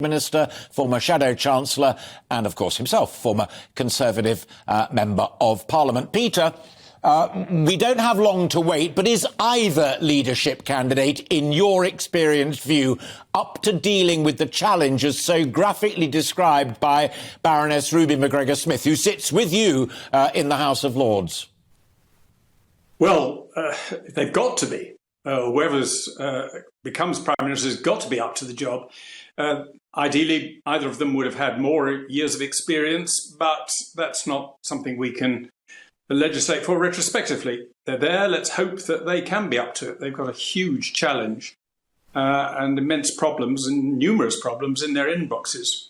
Minister, former Shadow Chancellor, and of course himself, former Conservative Member of Parliament. Peter, we don't have long to wait, but is either leadership candidate, in your experienced view, up to dealing with the challenges so graphically described by Baroness Ruby McGregor-Smith, who sits with you in the House of Lords? Well, they've got to be. Whoever becomes Prime Minister has got to be up to the job. Ideally, either of them would have had more years of experience, but that's not something we can legislate for retrospectively. They're there. Let's hope that they can be up to it. They've got a huge challenge and immense problems and numerous problems in their inboxes.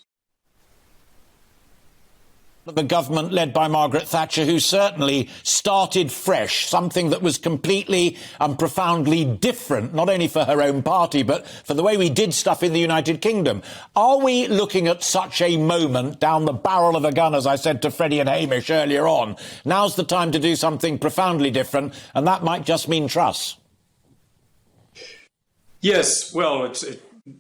The government led by Margaret Thatcher, who certainly started fresh, something that was completely and profoundly different, not only for her own party, but for the way we did stuff in the United Kingdom. Are we looking at such a moment down the barrel of a gun, as I said to Freddie and Hamish earlier on? Now's the time to do something profoundly different, and that might just mean Truss. Yes, well,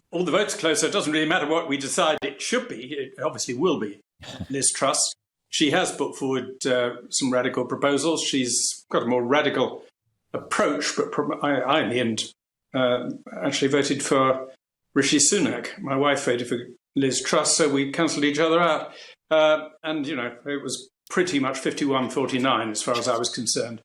all the votes are close, so it doesn't really matter what we decide it should be. It obviously will be Liz Truss. She has put forward some radical proposals. She's got a more radical approach, but I in the end, actually voted for Rishi Sunak. My wife voted for Liz Truss, so we cancelled each other out. And, you know, it was pretty much 51-49 as far as I was concerned.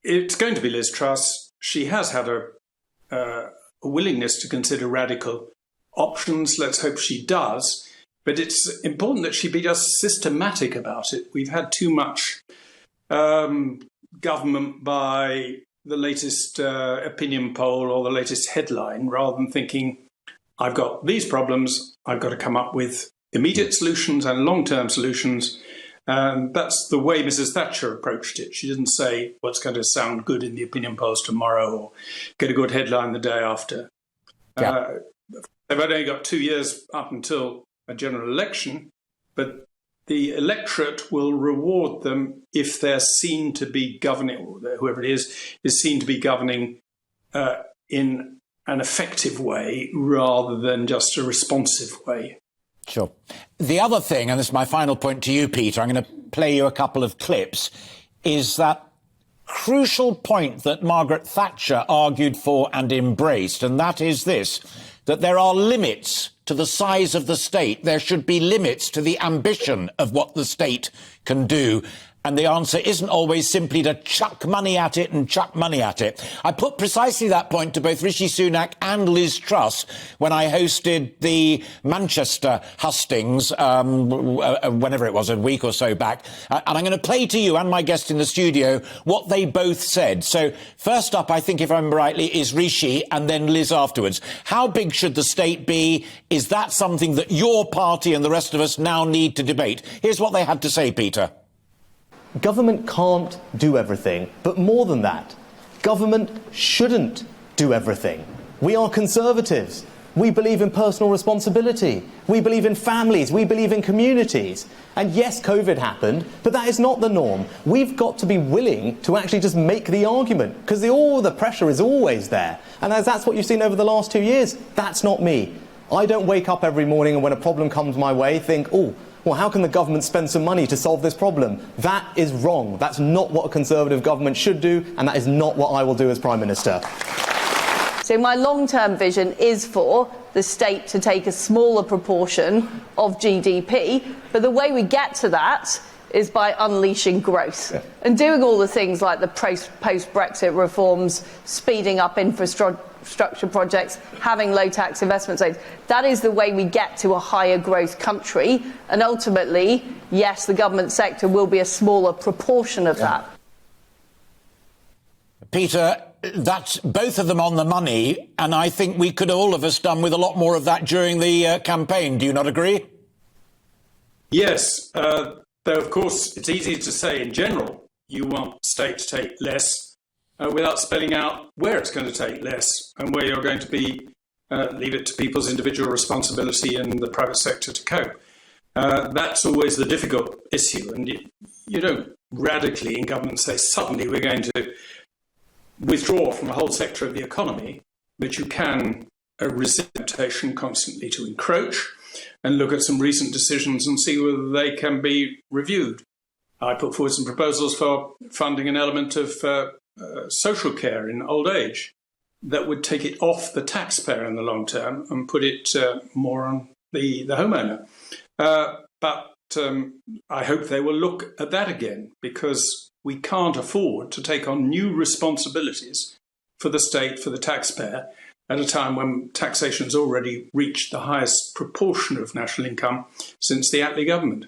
It's going to be Liz Truss. She has had a willingness to consider radical options. Let's hope she does. But it's important that she be just systematic about it. We've had too much government by the latest opinion poll or the latest headline, rather than thinking, I've got these problems, I've got to come up with immediate solutions and long-term solutions. That's the way Mrs. Thatcher approached it. She didn't say what's going to sound good in the opinion polls tomorrow or get a good headline the day after. Yeah. They've only got 2 years up until a general election, but the electorate will reward them if they're seen to be governing, whoever it is seen to be governing in an effective way rather than just a responsive way. Sure. The other thing, and this is my final point to you, Peter, I'm going to play you a couple of clips, is that crucial point that Margaret Thatcher argued for and embraced, and that is this, that there are limits to the size of the state. There should be limits to the ambition of what the state can do. And the answer isn't always simply to chuck money at it and chuck money at it. I put precisely that point to both Rishi Sunak and Liz Truss when I hosted the Manchester hustings, whenever it was, a week or so back. And I'm going to play to you and my guest in the studio what they both said. So first up, I think, if I remember rightly, is Rishi and then Liz afterwards. How big should the state be? Is that something that your party and the rest of us now need to debate? Here's what they had to say, Peter. Government can't do everything, but more than that, government shouldn't do everything. We are Conservatives. We believe in personal responsibility. We believe in families. We believe in communities. And yes, COVID happened, but that is not the norm. We've got to be willing to actually just make the argument, because all the pressure is always there. And as that's what you've seen over the last 2 years, that's not me. I don't wake up every morning and when a problem comes my way think, oh, well, how can the government spend some money to solve this problem? That is wrong. That's not what a Conservative government should do, and that is not what I will do as Prime Minister. So my long-term vision is for the state to take a smaller proportion of GDP, but the way we get to that is by unleashing growth and doing all the things like the post-Brexit reforms, speeding up infrastructure projects, having low-tax investment zones. That is the way we get to a higher growth country. And ultimately, yes, the government sector will be a smaller proportion of that. Peter, that's both of them on the money, and I think we could all of us done with a lot more of that during the campaign. Do you not agree? Yes. Though, of course, it's easy to say in general you want state to take less without spelling out where it's going to take less and where you're going to be leave it to people's individual responsibility and the private sector to cope. That's always the difficult issue. And you don't radically in government say suddenly we're going to withdraw from a whole sector of the economy, but you can resist temptation constantly to encroach, and look at some recent decisions and see whether they can be reviewed. I put forward some proposals for funding an element of social care in old age that would take it off the taxpayer in the long term and put it more on the homeowner. But I hope they will look at that again, because we can't afford to take on new responsibilities for the state, for the taxpayer, at a time when taxation has already reached the highest proportion of national income since the Attlee government.